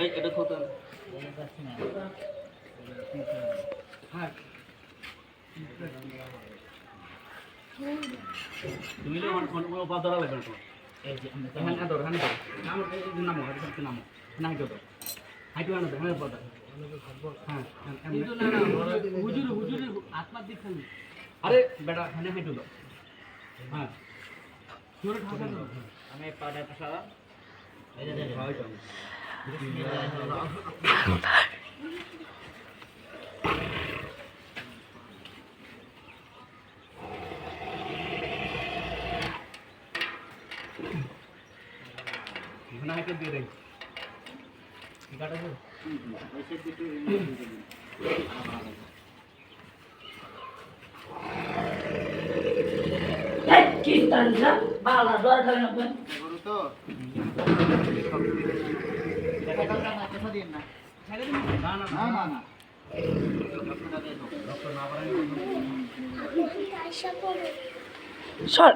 এই এটা কত হ্যাঁ তুমি লে কোন বাদরা লাগবে তো এই যে হ্যাঁ আদর নাম এই নাম হচ্ছে নাম না হাইটো তো হাইটো না হ্যাঁ বাদা হ্যাঁ কিন্তু না না হুজুর আত্মা দেখছেন আরে বেটা হ্যাঁ হাইটো তো হ্যাঁ জোরে ঠাসা দাও আমি পাড়া ঠাসা এই যে হাইটো ना है दे रही गाड़ा है ऐसे बिटू এই কি তানলা বালা দর খালি না বল गुरु तो দেখা কাল না কথা দিন না ছেড়ে দিন না না না না ডক্টর না পারেন সর